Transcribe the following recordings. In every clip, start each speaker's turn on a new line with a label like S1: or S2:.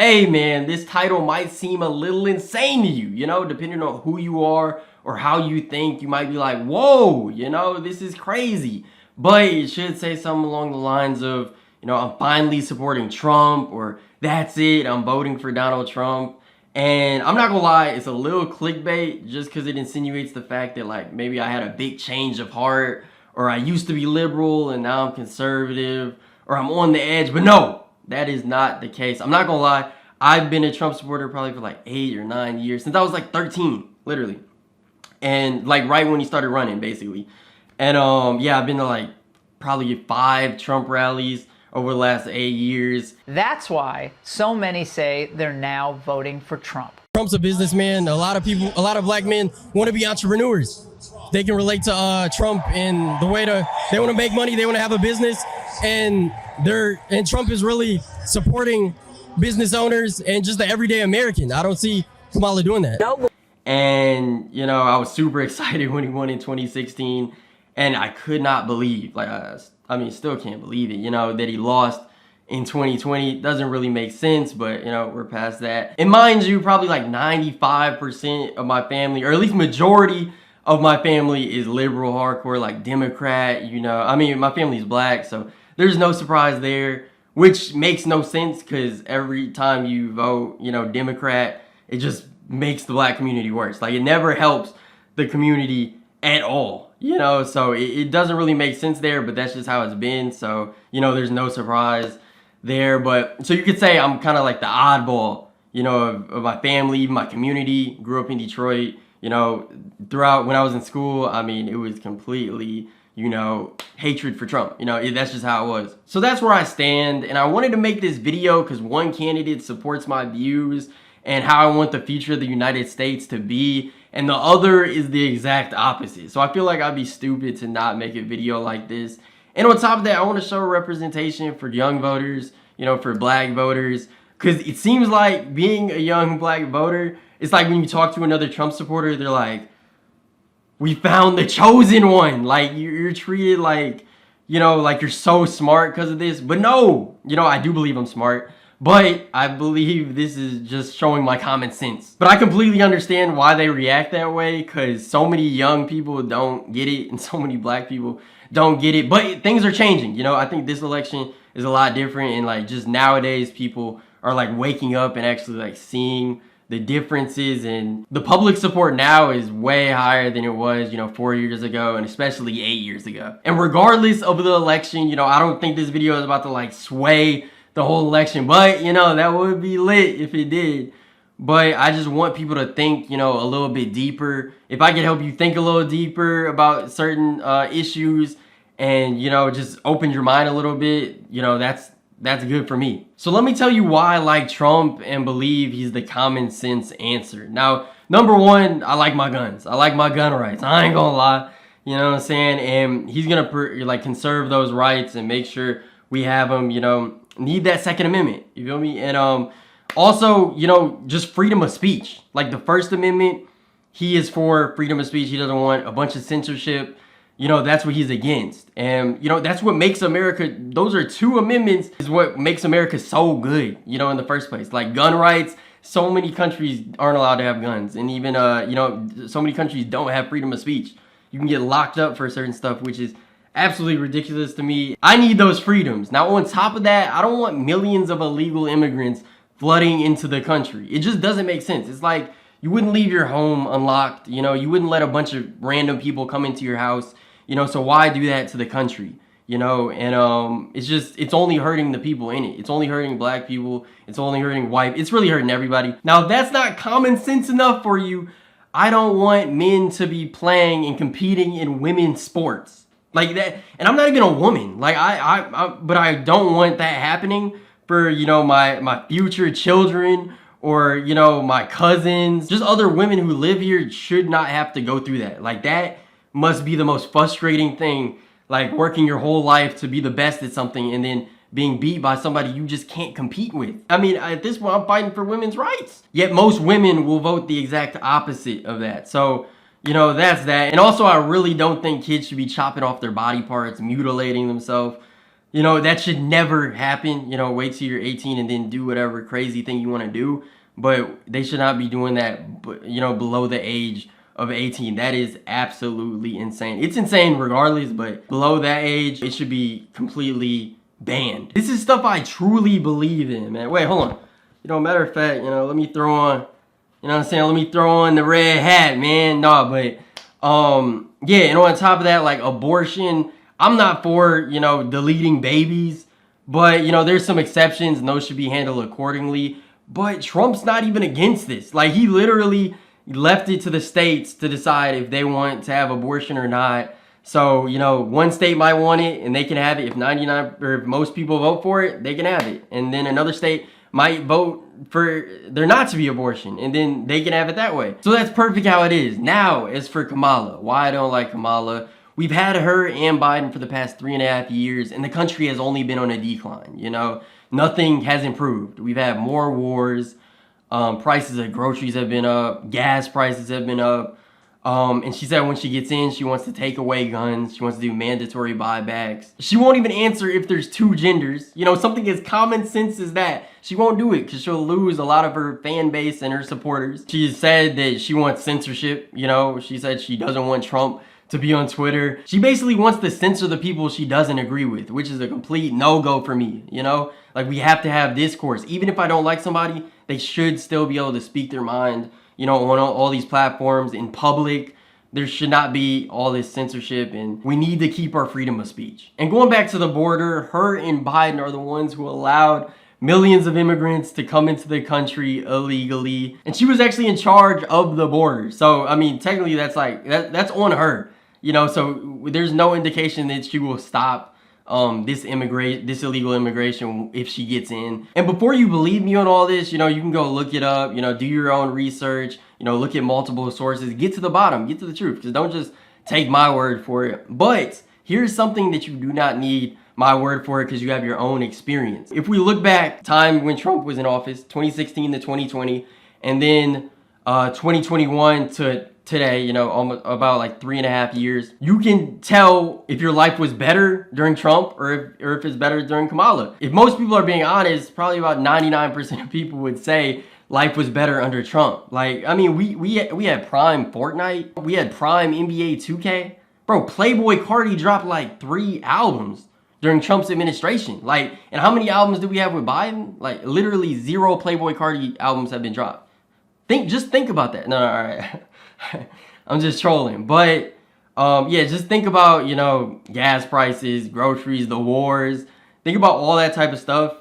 S1: Hey man, this title might seem a little insane to you, depending on who you are or how you think. You might be like, whoa, this is crazy. But it should say something along the lines of, I'm finally supporting Trump, or that's it, I'm voting for Donald Trump. And I'm not gonna lie, it's a little clickbait just because it insinuates the fact that like maybe I had a big change of heart, or I used to be liberal and now I'm conservative, or I'm on the edge. But no, that is not the case. I'm not gonna lie, I've been a Trump supporter probably for like 8 or 9 years, since I was like 13, literally. And like right when he started running, basically. And yeah, I've been to like probably 5 Trump rallies over the last 8 years.
S2: That's why so many say they're now voting for Trump.
S3: Trump's a businessman. A lot of black men want to be entrepreneurs. They can relate to Trump in the way they want to make money, they want to have a business, and Trump is really supporting business owners and just the everyday American. I don't see Kamala doing that.
S1: And I was super excited when he won in 2016, and I could not believe, still can't believe it, that he lost in 2020. Doesn't really make sense, but we're past that. And mind you, probably like 95% of my family, or at least majority of my family, is liberal hardcore, like Democrat. My family's black, so there's no surprise there, which makes no sense because every time you vote, Democrat, it just makes the black community worse. Like, it never helps the community at all, so it doesn't really make sense there, but that's just how it's been. So, there's no surprise there. But so you could say I'm kind of like the oddball, of my family, even my community. Grew up in Detroit, throughout when I was in school, it was completely, hatred for Trump. That's just how it was. So that's where I stand, and I wanted to make this video because one candidate supports my views and how I want the future of the United States to be, and the other is the exact opposite. So I feel like I'd be stupid to not make a video like this. And on top of that, I want to show representation for young voters, for black voters, because it seems like being a young black voter, it's like when you talk to another Trump supporter, they're like, we found the chosen one. Like, you're treated like, like you're so smart because of this. But no, I do believe I'm smart, but I believe this is just showing my common sense. But I completely understand why they react that way, because so many young people don't get it and so many black people don't get it. But things are changing. I think this election is a lot different, and like just nowadays people are like waking up and actually like seeing the differences, and the public support now is way higher than it was, 4 years ago, and especially 8 years ago. And regardless of the election, I don't think this video is about to like sway the whole election, but that would be lit if it did. But I just want people to think, a little bit deeper. If I can help you think a little deeper about certain issues, and just open your mind a little bit, that's good for me. So let me tell you why I like Trump and believe he's the common sense answer. Now, number one, I like my guns. I like my gun rights. I ain't gonna lie. You know what I'm saying? And he's gonna conserve those rights and make sure we have them, need that Second Amendment. You feel me? And also, just freedom of speech. Like the First Amendment, he is for freedom of speech. He doesn't want a bunch of censorship. That's what he's against. And, that's what makes America, those are 2 amendments, is what makes America so good, in the first place. Like gun rights, so many countries aren't allowed to have guns. And even, so many countries don't have freedom of speech. You can get locked up for certain stuff, which is absolutely ridiculous to me. I need those freedoms. Now, on top of that, I don't want millions of illegal immigrants flooding into the country. It just doesn't make sense. It's like, you wouldn't leave your home unlocked. You wouldn't let a bunch of random people come into your house. So why do that to the country? And it's only hurting the people in it. It's only hurting black people. It's only hurting white. It's really hurting everybody. Now, if that's not common sense enough for you, I don't want men to be playing and competing in women's sports like that. And I'm not even a woman. Like but I don't want that happening for, my future children, or, my cousins. Just other women who live here should not have to go through that. Like, that must be the most frustrating thing, like working your whole life to be the best at something and then being beat by somebody you just can't compete with. At this point, I'm fighting for women's rights. Yet most women will vote the exact opposite of that. So, that's that. And also, I really don't think kids should be chopping off their body parts, mutilating themselves. You know, that should never happen. You know, wait till you're 18 and then do whatever crazy thing you want to do. But they should not be doing that, you know, below the age of 18. That is absolutely insane. It's insane regardless, but below that age, it should be completely banned. This is stuff I truly believe in, man. Wait, hold on. You know, matter of fact, you know, let me throw on, you know what I'm saying? Let me throw on the red hat, man. No, but, yeah, and on top of that, like abortion, I'm not for, you know, deleting babies, but, you know, there's some exceptions and those should be handled accordingly. But Trump's not even against this. Like, he literally left it to the states to decide if they want to have abortion or not. So, you know, one state might want it and they can have it. If 99 or if most people vote for it, they can have it. And then another state might vote for there not to be abortion and then they can have it that way. So that's perfect how it is. Now, as for Kamala, why I don't like Kamala, we've had her and Biden for the past 3.5 years and the country has only been on a decline, you know? Nothing has improved. We've had more wars. Prices of groceries have been up. Gas prices have been up. And she said when she gets in, she wants to take away guns. She wants to do mandatory buybacks. She won't even answer if there's two genders. You know, something as common sense as that. She won't do it because she'll lose a lot of her fan base and her supporters. She said that she wants censorship. You know, she said she doesn't want Trump to be on Twitter. She basically wants to censor the people she doesn't agree with, which is a complete no-go for me, you know? Like, we have to have discourse. Even if I don't like somebody, they should still be able to speak their mind, you know, on all these platforms in public. There should not be all this censorship, and we need to keep our freedom of speech. And going back to the border, her and Biden are the ones who allowed millions of immigrants to come into the country illegally. And she was actually in charge of the border. So, I mean, technically that's like, that's on her. You know, so there's no indication that she will stop this illegal immigration if she gets in. And before you believe me on all this, you know, you can go look it up, you know, do your own research, you know, look at multiple sources, get to the bottom, get to the truth, because don't just take my word for it. But here's something that you do not need my word for it because you have your own experience. If we look back, time when Trump was in office, 2016 to 2020, and then 2021 to today, you know, almost about like 3.5 years, you can tell if your life was better during Trump or if it's better during Kamala. If most people are being honest, probably about 99% of people would say life was better under Trump. Like, I mean, we had prime Fortnite, we had prime NBA 2K. Bro, Playboy Cardi dropped like 3 albums during Trump's administration. Like, and how many albums do we have with Biden? Like, literally 0 Playboy Cardi albums have been dropped. Just think about that. No, all right. I'm just trolling. But, yeah, just think about, you know, gas prices, groceries, the wars. Think about all that type of stuff.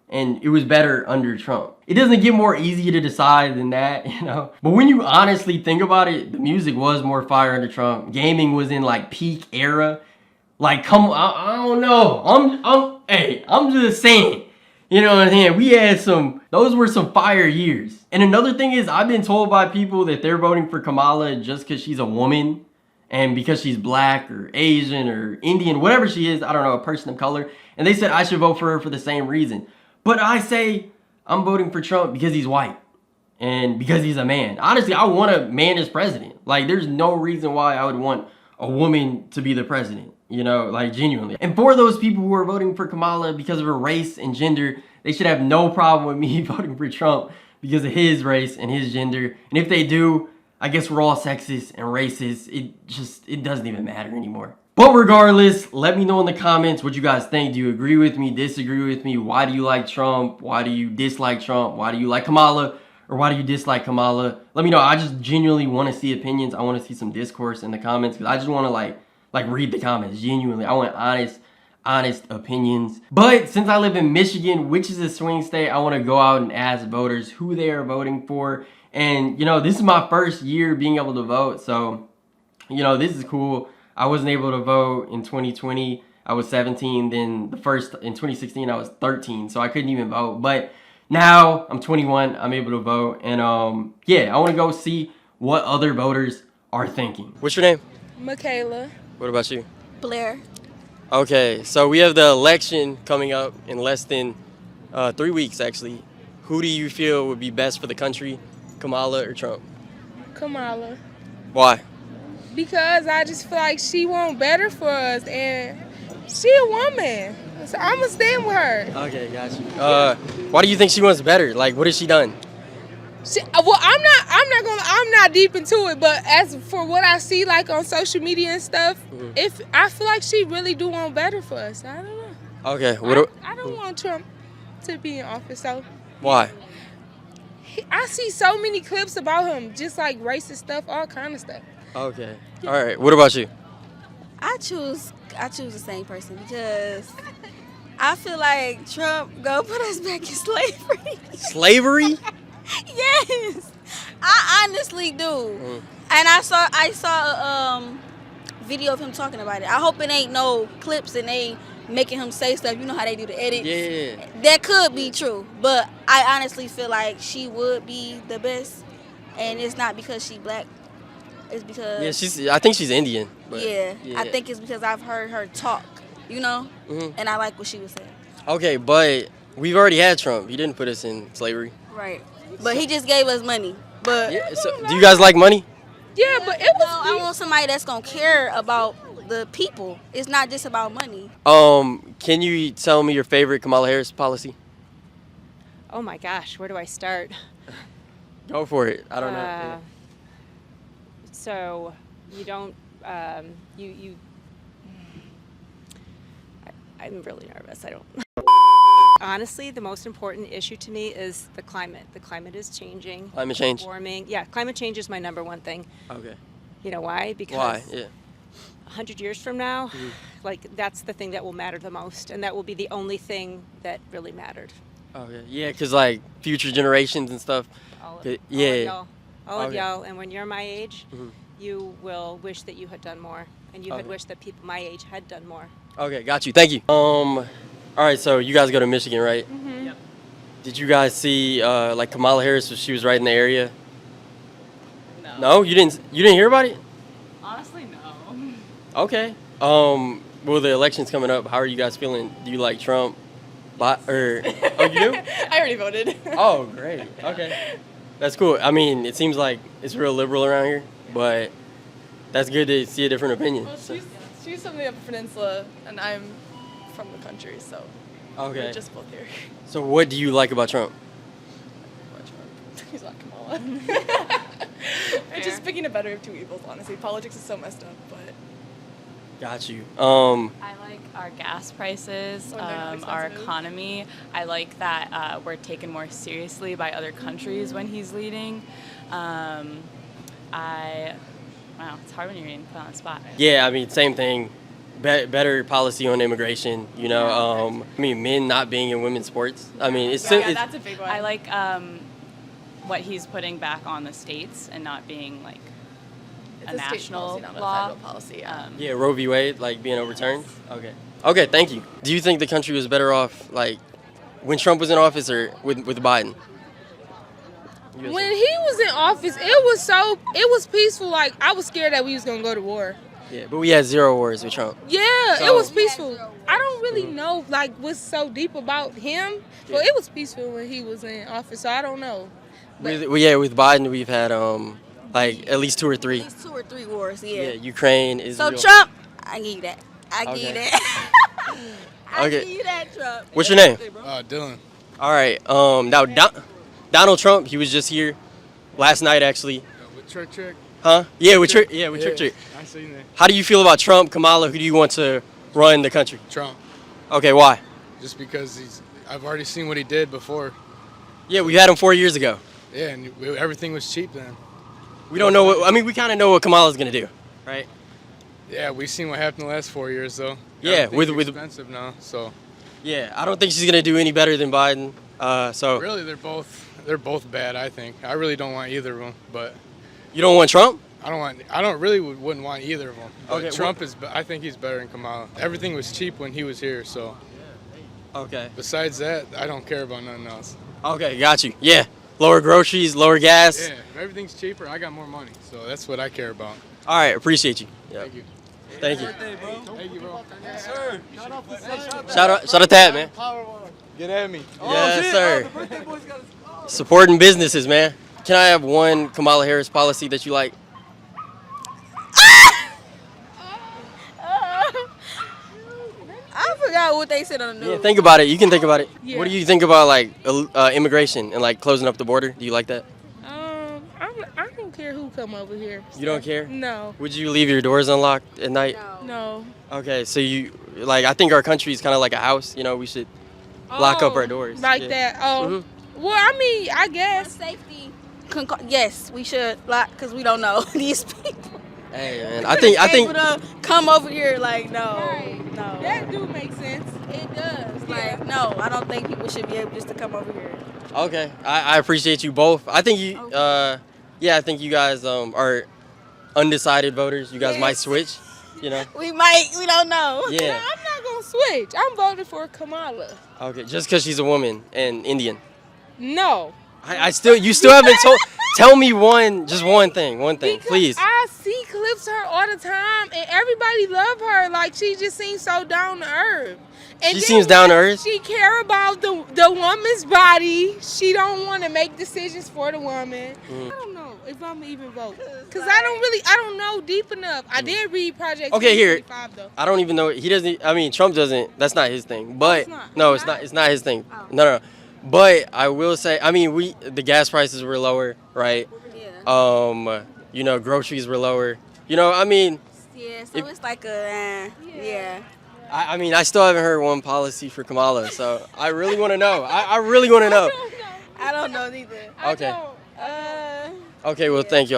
S1: And it was better under Trump. It doesn't get more easy to decide than that, you know. But when you honestly think about it, the music was more fire under Trump. Gaming was in, like, peak era. Like, come on, I don't know. I'm just saying. You know what I'm saying? We had those were some fire years. And another thing is, I've been told by people that they're voting for Kamala just because she's a woman and because she's black or Asian or Indian, whatever she is, I don't know, a person of color. And they said I should vote for her for the same reason. But I say I'm voting for Trump because he's white and because he's a man. Honestly, I want a man as president. Like, there's no reason why I would want a woman to be the president. You know, like, genuinely. And for those people who are voting for Kamala because of her race and gender, they should have no problem with me voting for Trump because of his race and his gender. And if they do, I guess we're all sexist and racist. It doesn't even matter anymore. But regardless, let me know in the comments what you guys think. Do you agree with me, disagree with me? Why do you like Trump? Why do you dislike Trump? Why do you like Kamala? Or why do you dislike Kamala? Let me know. I just genuinely want to see opinions. I want to see some discourse in the comments because I just want to like read the comments. Genuinely, I want honest opinions. But since I live in Michigan, which is a swing state, I want to go out and ask voters who they are voting for. And, you know, this is my first year being able to vote. So, you know, this is cool. I wasn't able to vote in 2020. I was 17. Then in 2016, I was 13. So I couldn't even vote. But now I'm 21. I'm able to vote. And, yeah, I want to go see what other voters are thinking. What's your name?
S4: Michaela.
S1: What about you?
S4: Blair.
S1: Okay, so we have the election coming up in less than 3 weeks, actually. Who do you feel would be best for the country, Kamala or Trump?
S4: Kamala.
S1: Why?
S4: Because I just feel like she want better for us, and she a woman. So I'ma stand with her.
S1: Okay, got you. Why do you think she wants better? Like, what has she done?
S4: Well, I'm not deep into it, but as for what I see like on social media and stuff, if I feel like she really do want better for us. I don't know.
S1: Okay,
S4: I don't want Trump to be in office. So
S1: why?
S4: I see so many clips about him, just like racist stuff, all kind of stuff.
S1: Okay. All right. What about you?
S5: I choose the same person because I feel like Trump go put us back in slavery.
S1: Slavery?
S5: Yes, I honestly do. And I saw a video of him talking about it. I hope it ain't no clips and they making him say stuff. You know how they do the edits.
S1: Yeah.
S5: That could be true, but I honestly feel like she would be the best, and it's not because she black. It's because
S1: I think she's Indian. But
S5: yeah, I think it's because I've heard her talk, you know, and I like what she was saying.
S1: Okay, but we've already had Trump. He didn't put us in slavery.
S5: Right, but he just gave us money. But
S1: Yeah. So, do you guys like money?
S4: Yeah, but it was.
S5: I want somebody that's gonna care about the people. It's not just about money.
S1: Can you tell me your favorite Kamala Harris policy?
S6: Oh my gosh, where do I start?
S1: Go for it. I don't know.
S6: So you don't, I'm really nervous. I don't. Honestly, the most important issue to me is the climate. The climate is changing.
S1: Climate change.
S6: Warming. Yeah, climate change is my number one thing.
S1: Okay.
S6: You know why? Because
S1: Why? Yeah.
S6: 100 years from now, like that's the thing that will matter the most, and that will be the only thing that really mattered.
S1: Okay. Yeah, because like future generations and stuff.
S6: All of,
S1: Yeah.
S6: all of
S1: Okay.
S6: y'all. And when you're my age, you will wish that you had done more, and you had
S1: Okay.
S6: wished that people my age had done more.
S1: Okay, got you. Thank you. All right. So you guys go to Michigan, right?
S6: Yep.
S1: Did you guys see like Kamala Harris? She was right in the area.
S7: No.
S1: No, you didn't. You didn't hear about it?
S7: Honestly, no.
S1: Okay. Well, the election's coming up. How are you guys feeling? Do you like Trump? Oh, you do?
S7: I already voted.
S1: Oh, great. Okay. That's cool. I mean, it seems like it's real liberal around here, but that's good to see a different opinion.
S7: Well, she's from the Upper Peninsula, and I'm from the country, so
S1: Okay.
S7: we're just both here.
S1: So what do you like about Trump?
S7: He's not Kamala. It's just picking a better of two evils, honestly. Politics is so messed up, but
S1: Got you.
S8: I like our gas prices,
S7: When they're not
S8: our
S7: expensive.
S8: economy. I like that we're taken more seriously by other countries when he's leading. Wow, it's hard when you're being put on the spot.
S1: Yeah, I mean, same thing. Better policy on immigration. You know, I mean, men not being in women's sports. I mean, it's
S7: yeah, that's a big one.
S8: I like what he's putting back on the states and not being like
S7: it's
S8: a
S7: state
S8: national
S7: policy, not
S8: law.
S7: a federal policy. Yeah.
S1: yeah, Roe v. Wade like being overturned. Okay. Okay, thank you. Do you think the country was better off like when Trump was in office or with Biden?
S4: When he was in office, it was peaceful. Like I was scared that we was gonna go to war.
S1: Yeah, but we had 0 wars with Trump.
S4: Yeah,
S1: So-
S4: it was peaceful. I don't really know like what's so deep about him, but it was peaceful when he was in office. So I don't know. But
S1: With Biden we've had like at least 2 or 3.
S5: At least 2 or 3 wars,
S1: Yeah,
S5: yeah.
S1: Ukraine,
S5: So
S1: Israel.
S5: Trump, I give you that. I give you
S1: Okay.
S5: that. I
S1: Okay.
S5: give you that, Trump.
S1: What's your name?
S9: Dylan.
S1: All right. Now Donald Trump, he was just here last night actually.
S9: With Trick.
S1: Huh? Yeah, with Trick. Yeah, with Trick.
S9: I seen that.
S1: How do you feel about Trump, Kamala? Who do you want to run the country?
S9: Trump.
S1: Okay, why?
S9: Just because I've already seen what he did before.
S1: Yeah, we had him 4 years ago.
S9: Yeah, and everything was cheap then.
S1: We don't know what. I mean, we kind of know what Kamala's gonna do, right?
S9: Yeah, we've seen what happened the last 4 years though.
S1: Yeah,
S9: Everything's
S1: with-
S9: expensive now. So
S1: Yeah, I don't think she's gonna do any better than Biden. So
S9: really, they're both bad. I think. I really don't want either of them, but
S1: you don't want Trump?
S9: wouldn't want either of them. But
S1: Okay,
S9: Trump I think he's better than Kamala. Everything was cheap when he was here. So
S1: Okay.
S9: besides that, I don't care about nothing else.
S1: Okay, got you. Yeah, lower groceries, lower gas.
S9: Yeah, if everything's cheaper, I got more money. So that's what I care about.
S1: All right, appreciate you. Yeah.
S9: Thank you.
S1: Thank you.
S9: Thank you, bro.
S1: Shout out to that, man.
S9: Get at me.
S1: Yes, sir. Supporting businesses, man. Can I have one Kamala Harris policy that you like?
S4: I forgot
S5: what they said on the news.
S1: Yeah, think about it. You can think about it.
S4: Yeah.
S1: What do you think about like immigration and like closing up the border? Do you like that?
S4: I don't care who come over here.
S1: You don't care?
S4: No.
S1: Would you leave your doors unlocked at night?
S4: No.
S1: Okay, so you like I think our country is kind of like a house. You know, we should lock up our doors.
S4: Like
S1: Yeah.
S4: that. Oh.
S1: Mhm.
S4: Well, I mean, I
S5: For
S4: guess.
S5: safety. Yes, we should lock because we don't know these people.
S1: Hey man, I think
S5: Able to come over here like no,
S4: Right.
S5: no.
S4: That do make sense.
S5: It does.
S4: Yeah.
S5: Like no, I don't think people should be able just to come over here.
S1: Okay, I appreciate you both. I think you, yeah, I think you guys are undecided voters. You guys might
S5: Yes.
S1: switch, you know.
S5: We don't know.
S1: Yeah.
S4: No, I'm not gonna switch. I'm voting for Kamala.
S1: Okay, just because she's a woman and Indian.
S4: No.
S1: You still haven't told. Tell me just one thing,
S4: Because
S1: please.
S4: I see clips of her all the time, and everybody love her. Like she just seems so down to earth. And
S1: She
S4: then
S1: seems down to earth?
S4: She care about the woman's body. She don't want to make decisions for the woman. I don't know if I'm gonna even vote, cause I don't know deep enough. I did read Project
S1: Okay, here.
S4: 2025 though.
S1: I don't even know. He doesn't. I mean, Trump doesn't. That's not his thing. But
S4: it's not?
S1: no,
S4: It's
S1: it's
S4: not?
S1: not. It's not his thing. No. But I will say. I mean, the gas prices were lower, right?
S5: Yeah.
S1: You know, groceries were lower. You know, I mean,
S5: Yeah. So it's like a yeah.
S1: I mean, I still haven't heard one policy for Kamala, so I really want to know. I really want to know.
S5: I don't know neither.
S1: Okay.
S5: Uh.
S1: Okay. Well, thank you.